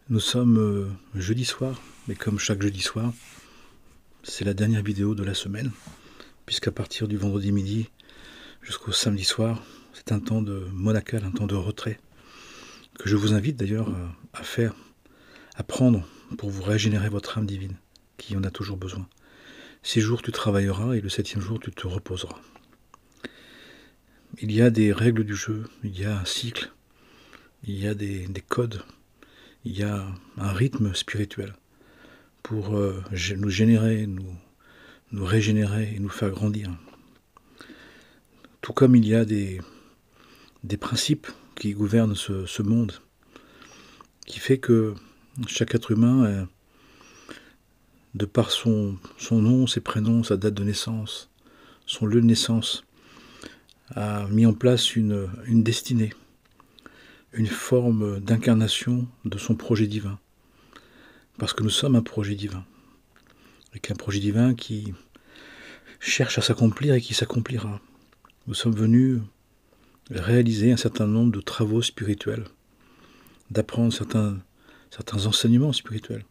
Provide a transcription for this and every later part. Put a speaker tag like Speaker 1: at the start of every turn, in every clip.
Speaker 1: Nous sommes jeudi soir, mais comme chaque jeudi soir, c'est la dernière vidéo de la semaine, puisqu'à partir du vendredi midi jusqu'au samedi soir, c'est un temps de monacal, un temps de retrait, que je vous invite d'ailleurs à faire, à prendre pour vous régénérer votre âme divine, qui en a toujours besoin. 6 jours tu travailleras et le 7e jour tu te reposeras. Il y a des règles du jeu, il y a un cycle, il y a des codes, il y a un rythme spirituel pour nous générer, nous régénérer et nous faire grandir. Tout comme il y a des principes qui gouvernent ce monde, qui fait que chaque être humain, de par son nom, ses prénoms, sa date de naissance, son lieu de naissance, a mis en place une destinée, une forme d'incarnation de son projet divin. Parce que nous sommes un projet divin. Et qu'un projet divin qui cherche à s'accomplir et qui s'accomplira. Nous sommes venus réaliser un certain nombre de travaux spirituels, d'apprendre certains enseignements spirituels,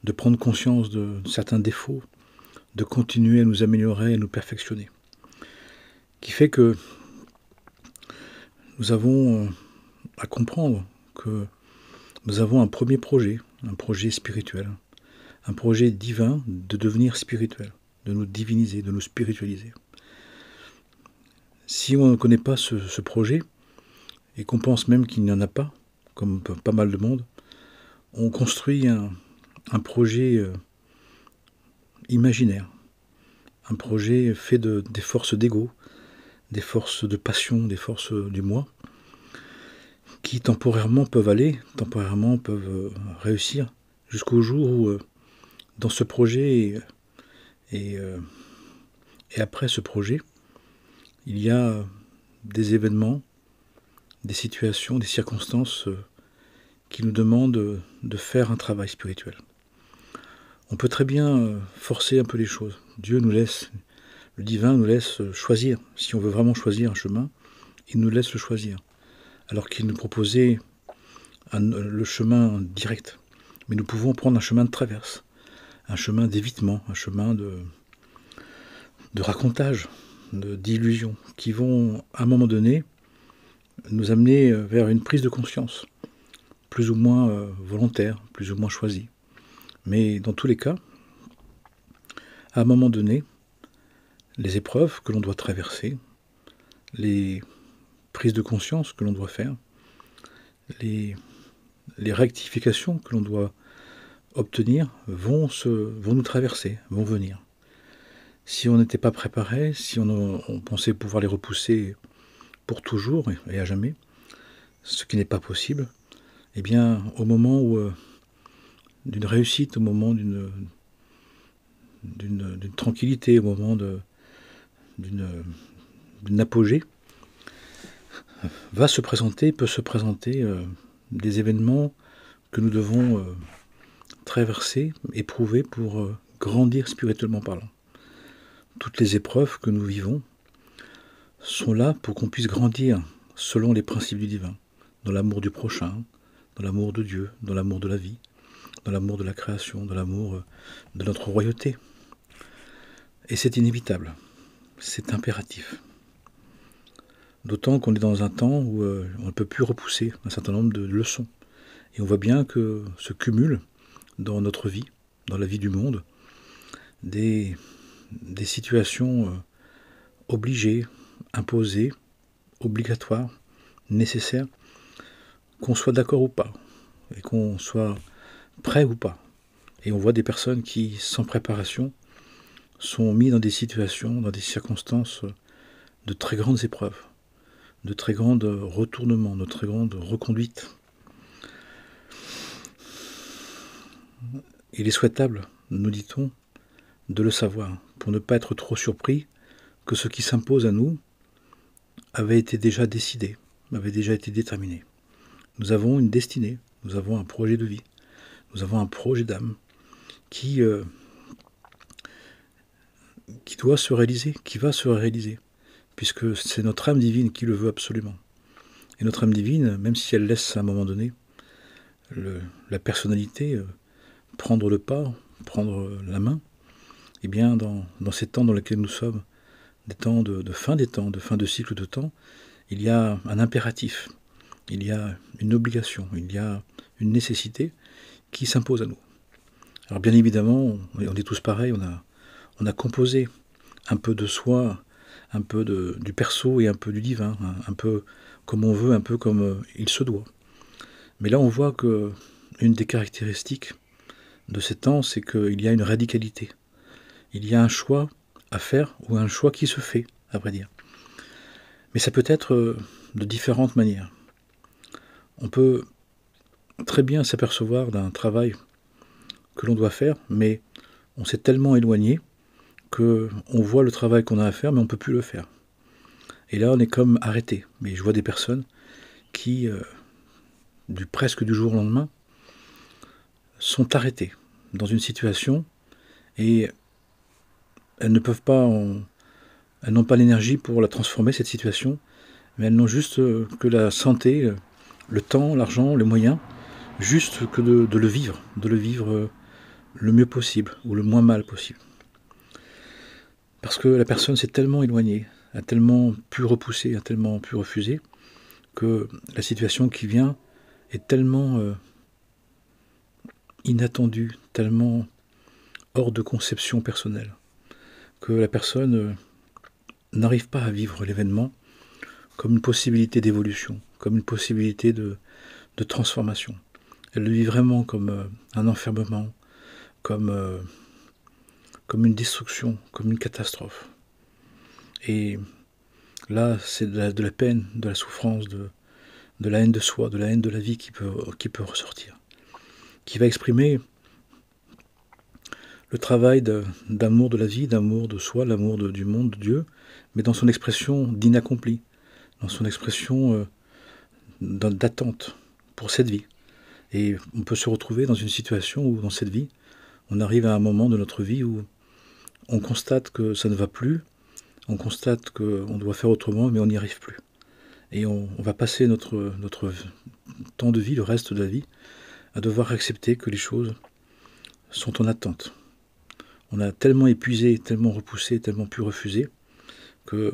Speaker 1: de prendre conscience de certains défauts, de continuer à nous améliorer, à nous perfectionner. Qui fait que nous avons à comprendre que nous avons un premier projet, un projet spirituel, un projet divin de devenir spirituel, de nous diviniser, de nous spiritualiser. Si on ne connaît pas ce projet, et qu'on pense même qu'il n'y en a pas, comme pas mal de monde, on construit un projet imaginaire, un projet fait des forces d'ego, des forces de passion, des forces du moi, qui temporairement peuvent réussir, jusqu'au jour où, dans ce projet et après ce projet, il y a des événements, des situations, des circonstances qui nous demandent de faire un travail spirituel. On peut très bien forcer un peu les choses. Dieu nous laisse, le divin nous laisse choisir. Si on veut vraiment choisir un chemin, il nous laisse le choisir. Alors qu'il nous proposait le chemin direct. Mais nous pouvons prendre un chemin de traverse, un chemin d'évitement, un chemin de racontage, d'illusions, qui vont, à un moment donné, nous amener vers une prise de conscience, plus ou moins volontaire, plus ou moins choisie. Mais dans tous les cas, à un moment donné, les épreuves que l'on doit traverser, les prises de conscience que l'on doit faire, les rectifications que l'on doit obtenir vont nous traverser, vont venir. Si on n'était pas préparé, si on pensait pouvoir les repousser pour toujours et à jamais, ce qui n'est pas possible, eh bien, au moment d'une réussite, au moment d'une tranquillité, au moment d'une apogée, peut se présenter des événements que nous devons traverser, éprouver pour grandir spirituellement parlant. Toutes les épreuves que nous vivons sont là pour qu'on puisse grandir selon les principes du divin, dans l'amour du prochain, dans l'amour de Dieu, dans l'amour de la vie, dans l'amour de la création, dans l'amour de notre royauté. Et c'est inévitable, c'est impératif. D'autant qu'on est dans un temps où on ne peut plus repousser un certain nombre de leçons. Et on voit bien que se cumulent dans notre vie, dans la vie du monde, des situations obligées, imposées, obligatoires, nécessaires, qu'on soit d'accord ou pas, et qu'on soit prêt ou pas. Et on voit des personnes qui, sans préparation, sont mis dans des situations, dans des circonstances de très grandes épreuves, de très grands retournements, de très grandes reconduites. Il est souhaitable, nous dit-on, de le savoir, pour ne pas être trop surpris que ce qui s'impose à nous avait été déjà décidé, avait déjà été déterminé. Nous avons une destinée, nous avons un projet de vie, nous avons un projet d'âme qui doit se réaliser, qui va se réaliser, puisque c'est notre âme divine qui le veut absolument. Et notre âme divine, même si elle laisse à un moment donné la personnalité prendre le pas, prendre la main, eh bien dans ces temps dans lesquels nous sommes, des temps de fin des temps, de fin de cycle de temps, il y a un impératif, il y a une obligation, il y a une nécessité qui s'impose à nous. Alors bien évidemment, on est tous pareils, on a composé un peu de soi, un peu du perso et un peu du divin, un peu comme on veut, un peu comme il se doit. Mais là on voit que une des caractéristiques de ces temps, c'est qu'il y a une radicalité. Il y a un choix à faire, ou un choix qui se fait, à vrai dire. Mais ça peut être de différentes manières. On peut très bien s'apercevoir d'un travail que l'on doit faire, mais on s'est tellement éloigné qu'on voit le travail qu'on a à faire, mais on ne peut plus le faire. Et là, on est comme arrêté. Mais je vois des personnes qui, presque du jour au lendemain, sont arrêtées dans une situation et elles ne peuvent pas, elles n'ont pas l'énergie pour la transformer, cette situation, mais elles n'ont juste que la santé, le temps, l'argent, les moyens, juste que de le vivre le mieux possible, ou le moins mal possible. Parce que la personne s'est tellement éloignée, a tellement pu repousser, a tellement pu refuser, que la situation qui vient est tellement inattendue, tellement hors de conception personnelle, que la personne n'arrive pas à vivre l'événement comme une possibilité d'évolution, comme une possibilité de transformation. Elle le vit vraiment comme un enfermement, comme une destruction, comme une catastrophe. Et là, c'est de la peine, de la souffrance, de la haine de soi, de la haine de la vie qui peut ressortir, qui va exprimer le travail d'amour de la vie, d'amour de soi, l'amour du monde, de Dieu, mais dans son expression d'inaccompli, dans son expression d'attente pour cette vie. Et on peut se retrouver dans une situation où, dans cette vie, on arrive à un moment de notre vie où on constate que ça ne va plus, on constate qu'on doit faire autrement, mais on n'y arrive plus. Et on va passer notre temps de vie, le reste de la vie, à devoir accepter que les choses sont en attente. On a tellement épuisé, tellement repoussé, tellement pu refuser, qu'il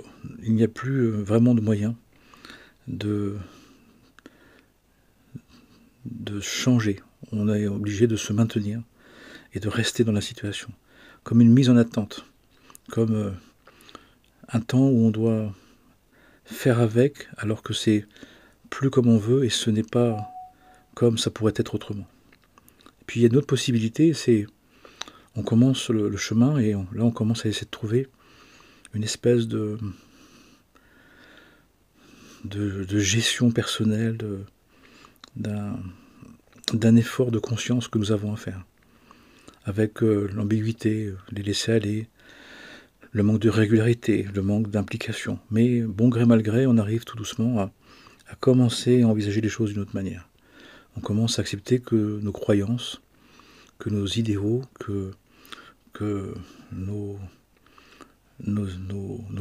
Speaker 1: n'y a plus vraiment de moyen de changer. On est obligé de se maintenir et de rester dans la situation, comme une mise en attente, comme un temps où on doit faire avec, alors que c'est plus comme on veut et ce n'est pas comme ça pourrait être autrement. Et puis il y a une autre possibilité, c'est on commence le chemin et là on commence à essayer de trouver une espèce de gestion personnelle, d'un effort de conscience que nous avons à faire, avec l'ambiguïté, les laisser-aller, le manque de régularité, le manque d'implication. Mais bon gré mal gré, on arrive tout doucement à commencer à envisager les choses d'une autre manière. On commence à accepter que nos croyances, que nos idéaux, que nos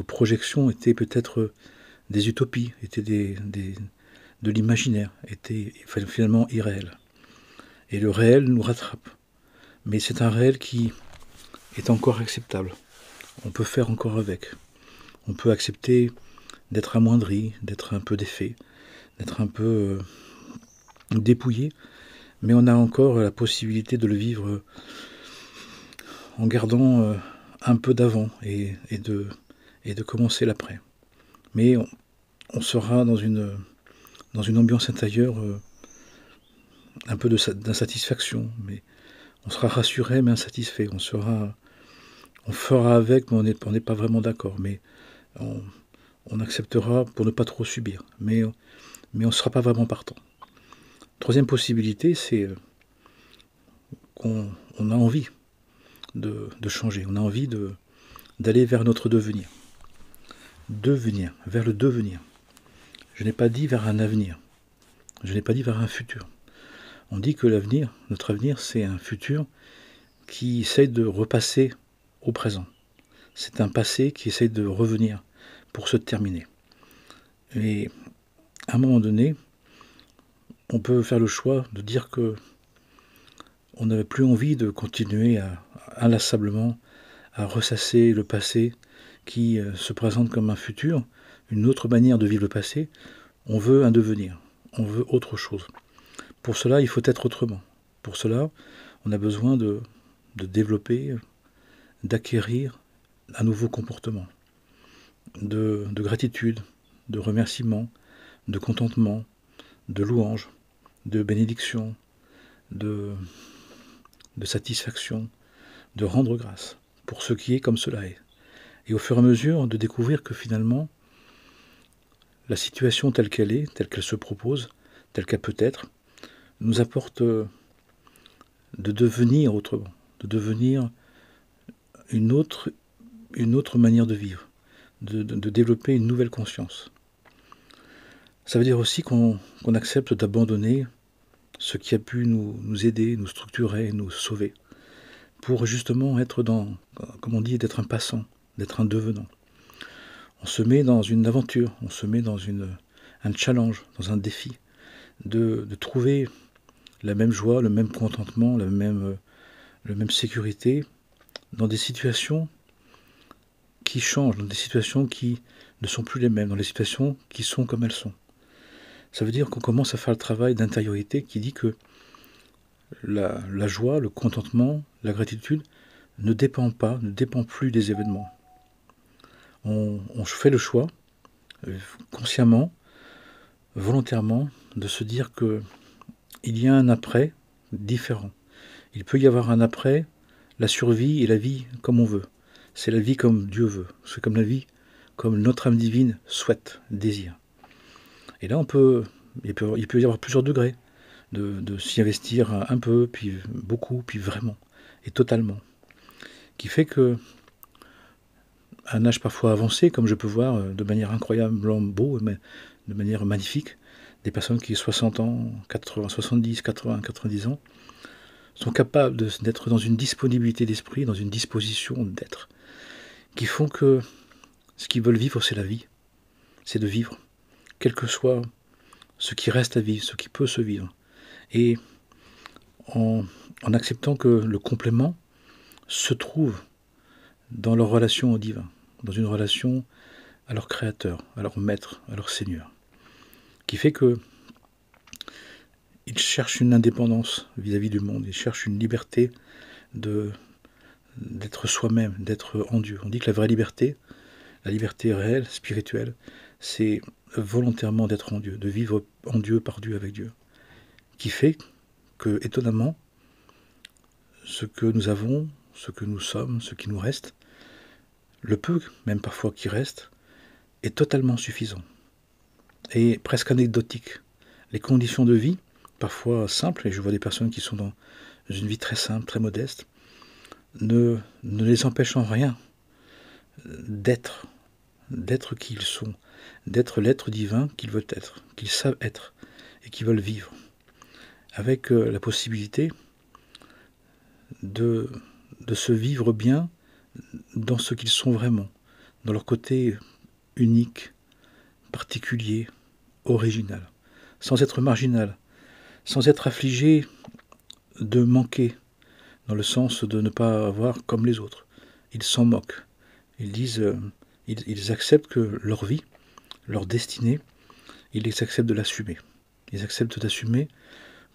Speaker 1: projections étaient peut-être des utopies, étaient de l'imaginaire, étaient finalement irréels. Et le réel nous rattrape. Mais c'est un réel qui est encore acceptable. On peut faire encore avec. On peut accepter d'être amoindri, d'être un peu défait, d'être un peu dépouillé, mais on a encore la possibilité de le vivre en gardant un peu d'avant et de commencer l'après. Mais on sera dans une ambiance intérieure un peu d'insatisfaction, mais on sera rassuré mais insatisfait. On fera avec, mais on n'est pas vraiment d'accord. Mais on acceptera pour ne pas trop subir. Mais on ne sera pas vraiment partant. Troisième possibilité, c'est qu'on a envie de changer. On a envie d'aller vers notre devenir. Devenir, vers le devenir. Je n'ai pas dit vers un avenir. Je n'ai pas dit vers un futur. On dit que l'avenir, notre avenir, c'est un futur qui essaye de repasser au présent. C'est un passé qui essaye de revenir pour se terminer. Et à un moment donné, on peut faire le choix de dire que on n'avait plus envie de continuer inlassablement à ressasser le passé qui se présente comme un futur, une autre manière de vivre le passé. On veut un devenir, on veut autre chose. Pour cela, il faut être autrement. Pour cela, on a besoin de développer, d'acquérir un nouveau comportement, de gratitude, de remerciement, de contentement, de louange, de bénédiction, de satisfaction, de rendre grâce pour ce qui est comme cela est. Et au fur et à mesure de découvrir que finalement, la situation telle qu'elle est, telle qu'elle se propose, telle qu'elle peut être, nous apporte de devenir autrement, de devenir une autre manière de vivre, de développer une nouvelle conscience. Ça veut dire aussi qu'on accepte d'abandonner ce qui a pu nous aider, nous structurer, nous sauver, pour justement être dans, comme on dit, d'être un passant, d'être un devenant. On se met dans une aventure, on se met dans un challenge, dans un défi, de trouver la même joie, le même contentement, la même sécurité dans des situations qui changent, dans des situations qui ne sont plus les mêmes, dans des situations qui sont comme elles sont. Ça veut dire qu'on commence à faire le travail d'intériorité qui dit que la joie, le contentement, la gratitude ne dépend plus des événements. On fait le choix, consciemment, volontairement, de se dire que il y a un après différent. Il peut y avoir un après, la survie et la vie comme on veut. C'est la vie comme Dieu veut. C'est comme la vie comme notre âme divine souhaite, désire. Et là, il peut y avoir plusieurs degrés de s'y investir un peu, puis beaucoup, puis vraiment, et totalement. Qui fait que, à un âge parfois avancé, comme je peux voir de manière incroyablement beau, mais de manière magnifique, des personnes qui, 60 ans, 80, 70, 80, 90 ans, sont capables d'être dans une disponibilité d'esprit, dans une disposition d'être, qui font que ce qu'ils veulent vivre, c'est la vie. C'est de vivre, quel que soit ce qui reste à vivre, ce qui peut se vivre. Et en acceptant que le complément se trouve dans leur relation au divin, dans une relation à leur créateur, à leur maître, à leur seigneur, qui fait que ils cherchent une indépendance vis-à-vis du monde, ils cherchent une liberté d'être soi-même, d'être en Dieu. On dit que la vraie liberté, la liberté réelle, spirituelle, c'est volontairement d'être en Dieu, de vivre en Dieu, par Dieu, avec Dieu. Qui fait que, étonnamment, ce que nous avons, ce que nous sommes, ce qui nous reste, le peu, même parfois qui reste, est totalement suffisant. Et presque anecdotique. Les conditions de vie, parfois simples, et je vois des personnes qui sont dans une vie très simple, très modeste, ne les empêchent en rien d'être qui ils sont, d'être l'être divin qu'ils veulent être, qu'ils savent être, et qu'ils veulent vivre, avec la possibilité de se vivre bien dans ce qu'ils sont vraiment, dans leur côté unique, particulier, original, sans être marginal, sans être affligé de manquer, dans le sens de ne pas avoir comme les autres. Ils s'en moquent. Ils disent, ils acceptent que leur vie, leur destinée, ils acceptent de l'assumer. Ils acceptent d'assumer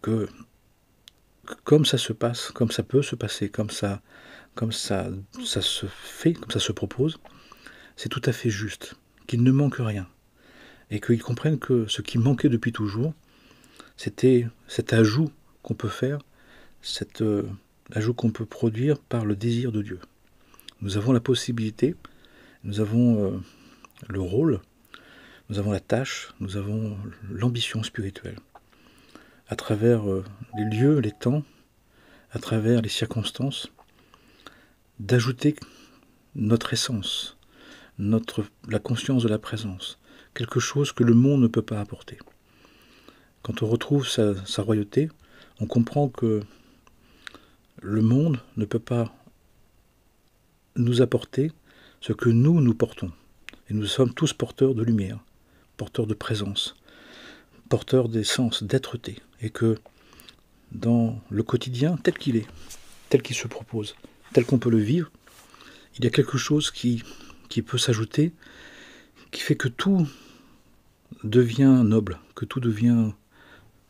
Speaker 1: que comme ça se passe, comme ça peut se passer, comme ça se fait, comme ça se propose, c'est tout à fait juste, qu'il ne manque rien. Et qu'ils comprennent que ce qui manquait depuis toujours, c'était cet ajout qu'on peut faire, cet ajout qu'on peut produire par le désir de Dieu. Nous avons la possibilité, nous avons le rôle, nous avons la tâche, nous avons l'ambition spirituelle. À travers les lieux, les temps, à travers les circonstances, d'ajouter notre essence, la conscience de la présence, quelque chose que le monde ne peut pas apporter. Quand on retrouve sa royauté, on comprend que le monde ne peut pas nous apporter ce que nous portons. Et nous sommes tous porteurs de lumière, porteurs de présence, porteur d'essence, d'être-té, et que dans le quotidien tel qu'il est, tel qu'il se propose, tel qu'on peut le vivre, il y a quelque chose qui peut s'ajouter, qui fait que tout devient noble, que tout devient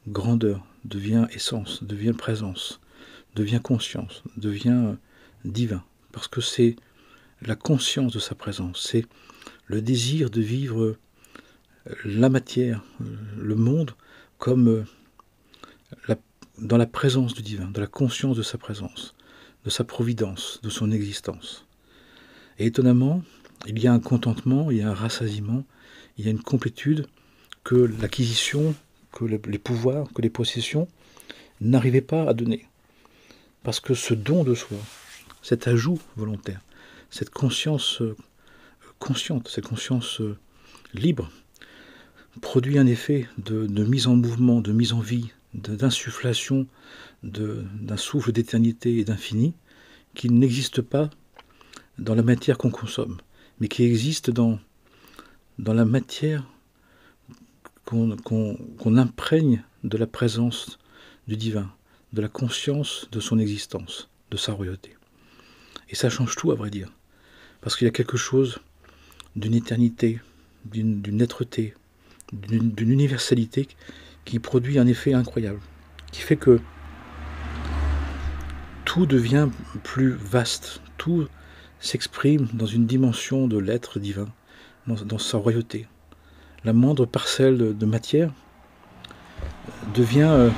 Speaker 1: grandeur, devient essence, devient présence, devient conscience, devient divin. Parce que c'est la conscience de sa présence, c'est le désir de vivre la matière, le monde, comme dans la présence du divin, de la conscience de sa présence, de sa providence, de son existence. Et étonnamment, il y a un contentement, il y a un rassasiement, il y a une complétude que l'acquisition, que les pouvoirs, que les possessions n'arrivaient pas à donner. Parce que ce don de soi, cet ajout volontaire, cette conscience consciente, cette conscience libre, produit un effet de mise en mouvement, de mise en vie, d'insufflation d'un souffle d'éternité et d'infini qui n'existe pas dans la matière qu'on consomme, mais qui existe dans la matière qu'on imprègne de la présence du divin, de la conscience de son existence, de sa royauté. Et ça change tout, à vrai dire, parce qu'il y a quelque chose d'une éternité, d'une êtreté, d'une universalité qui produit un effet incroyable, qui fait que tout devient plus vaste, tout s'exprime dans une dimension de l'être divin, dans sa royauté. La moindre parcelle de matière devient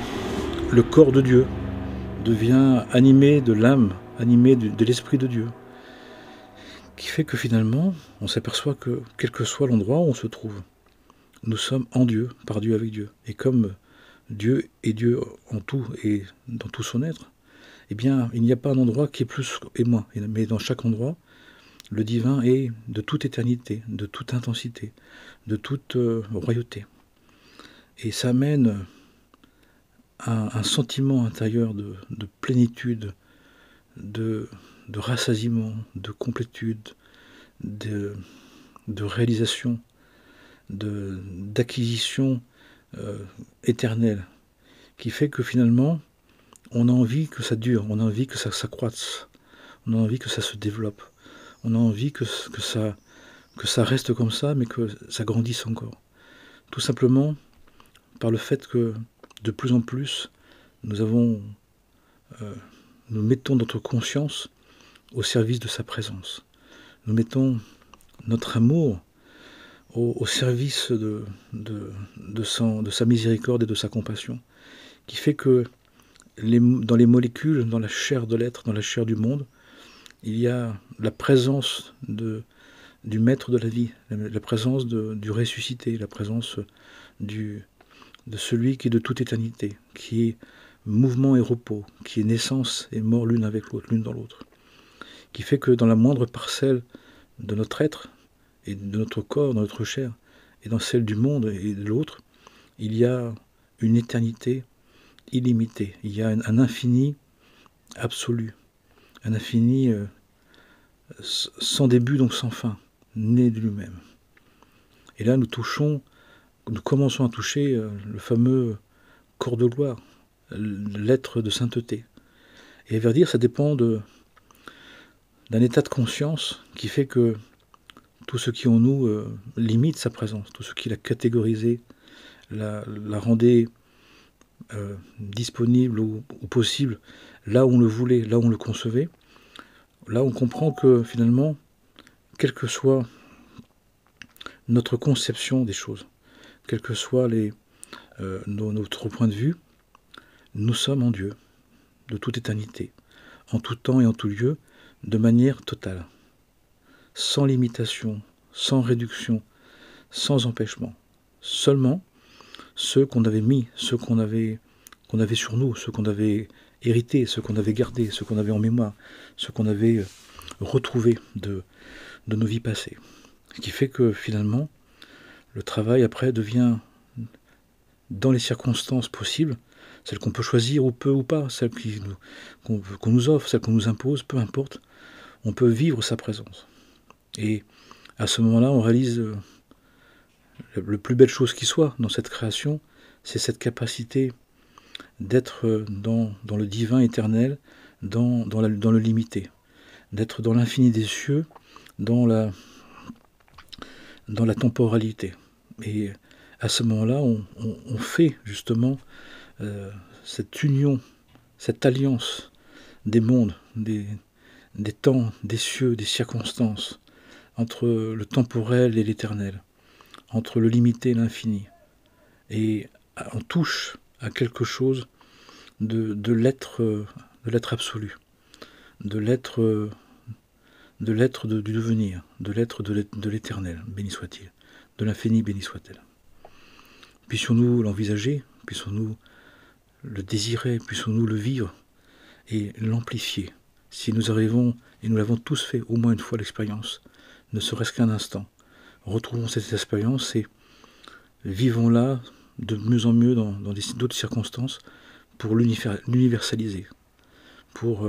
Speaker 1: le corps de Dieu, devient animé de l'âme, animé de l'Esprit de Dieu, qui fait que finalement, on s'aperçoit que, quel que soit l'endroit où on se trouve, nous sommes en Dieu, par Dieu, avec Dieu. Et comme Dieu est Dieu en tout et dans tout son être, eh bien, il n'y a pas un endroit qui est plus et moins. Mais dans chaque endroit, le divin est de toute éternité, de toute intensité, de toute royauté. Et ça amène un sentiment intérieur de plénitude, de rassasiement, de complétude, de réalisation, d'acquisition éternelle, qui fait que finalement, on a envie que ça dure, on a envie que ça s'accroisse, on a envie que ça se développe, on a envie que ça reste comme ça, mais que ça grandisse encore. Tout simplement par le fait que de plus en plus, nous mettons notre conscience au service de sa présence. Nous mettons notre amour au service de sa miséricorde et de sa compassion, qui fait que dans les molécules, dans la chair de l'être, dans la chair du monde, il y a la présence du maître de la vie, la présence du ressuscité, la présence de celui qui est de toute éternité, qui est mouvement et repos, qui est naissance et mort l'une avec l'autre, l'une dans l'autre, qui fait que dans la moindre parcelle de notre être, et de notre corps, dans notre chair, et dans celle du monde et de l'autre, il y a une éternité illimitée, il y a un infini absolu, un infini sans début, donc sans fin, né de lui-même. Et là, nous commençons à toucher le fameux corps de gloire, l'être de sainteté. Et à vrai dire, ça dépend d'un état de conscience qui fait que tout ce qui en nous limite sa présence, tout ce qui l'a catégorisé, la rendait disponible ou possible, là où on le voulait, là où on le concevait, là on comprend que finalement, quelle que soit notre conception des choses, quel que soit notre point de vue, nous sommes en Dieu, de toute éternité, en tout temps et en tout lieu, de manière totale, sans limitation, sans réduction, sans empêchement. Seulement ceux qu'on avait mis, ceux qu'on avait sur nous, ceux qu'on avait hérités, ceux qu'on avait gardés, ceux qu'on avait en mémoire, ceux qu'on avait retrouvés de nos vies passées. Ce qui fait que finalement, le travail après devient, dans les circonstances possibles, celles qu'on peut choisir ou peu ou pas, celles qu'on nous offre, celles qu'on nous impose, peu importe, on peut vivre sa présence. Et à ce moment-là, on réalise le plus belle chose qui soit dans cette création, c'est cette capacité d'être dans le divin éternel, dans le limité, d'être dans l'infini des cieux, dans la temporalité. Et à ce moment-là, on fait justement cette union, cette alliance des mondes, des temps, des cieux, des circonstances, entre le temporel et l'éternel, entre le limité et l'infini. Et on touche à quelque chose de l'être absolu, de l'être du devenir, de l'être de l'éternel, béni soit-il, de l'infini, béni soit-elle. Puissions-nous l'envisager, puissions-nous le désirer, puissions-nous le vivre et l'amplifier. Si nous arrivons, et nous l'avons tous fait au moins une fois l'expérience, ne serait-ce qu'un instant, retrouvons cette expérience et vivons-la de mieux en mieux dans d'autres circonstances pour l'universaliser, pour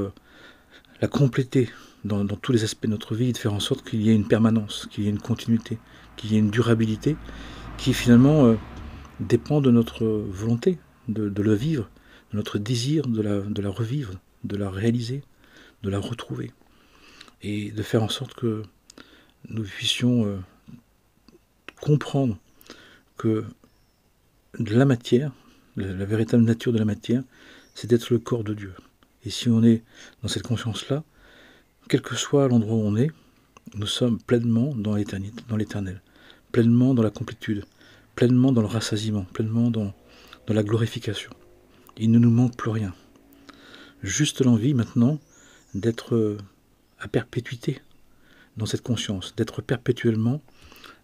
Speaker 1: la compléter dans tous les aspects de notre vie et de faire en sorte qu'il y ait une permanence, qu'il y ait une continuité, qu'il y ait une durabilité qui finalement dépend de notre volonté de le vivre, de notre désir de la revivre, de la réaliser, de la retrouver et de faire en sorte que nous puissions comprendre que la matière, la véritable nature de la matière, c'est d'être le corps de Dieu. Et si on est dans cette conscience-là, quel que soit l'endroit où on est, nous sommes pleinement dans l'éternité, dans l'éternel, pleinement dans la complétude, pleinement dans le rassasiement, pleinement dans la glorification. Il ne nous manque plus rien. Juste l'envie maintenant d'être à perpétuité dans cette conscience, d'être perpétuellement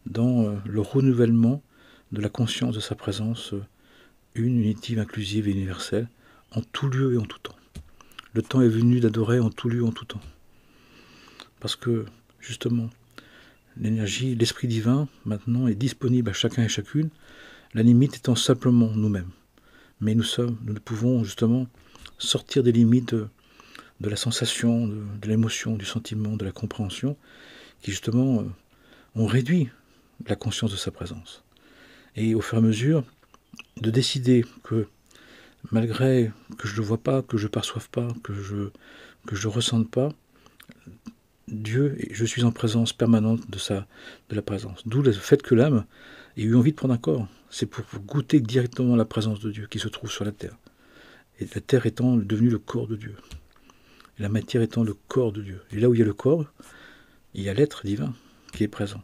Speaker 1: dans le renouvellement de la conscience de sa présence unitive, inclusive et universelle, en tout lieu et en tout temps. Le temps est venu d'adorer en tout lieu, en tout temps. Parce que, justement, l'énergie, l'esprit divin, maintenant, est disponible à chacun et chacune, la limite étant simplement nous-mêmes. Mais nous pouvons, justement, sortir des limites de la sensation, de l'émotion, du sentiment, de la compréhension, qui, justement, ont réduit la conscience de sa présence. Et au fur et à mesure, de décider que, malgré que je ne le vois pas, que je ne perçoive pas, que je ressente pas, Dieu, je suis en présence permanente de la présence. D'où le fait que l'âme ait eu envie de prendre un corps. C'est pour goûter directement la présence de Dieu qui se trouve sur la terre. Et la terre étant devenue le corps de Dieu. Et la matière étant le corps de Dieu. Et là où il y a le corps, il y a l'être divin qui est présent.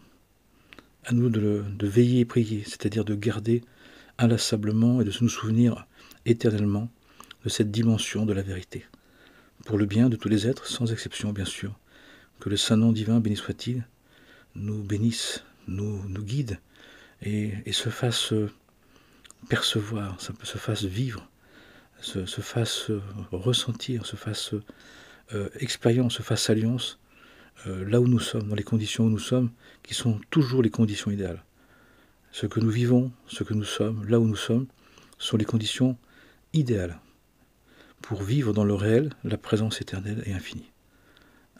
Speaker 1: À nous de veiller et prier, c'est-à-dire de garder inlassablement et de nous souvenir éternellement de cette dimension de la vérité. Pour le bien de tous les êtres, sans exception bien sûr. Que le Saint-Nom divin, béni soit-il, nous bénisse, nous guide et se fasse percevoir, se fasse vivre, se fasse ressentir, se fasse expérience, se fasse alliance, là où nous sommes, dans les conditions où nous sommes, qui sont toujours les conditions idéales. Ce que nous vivons, ce que nous sommes, là où nous sommes, sont les conditions idéales pour vivre dans le réel la présence éternelle et infinie.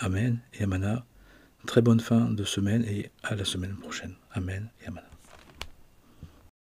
Speaker 1: Amen et Amana. Très bonne fin de semaine et à la semaine prochaine. Amen et Amana.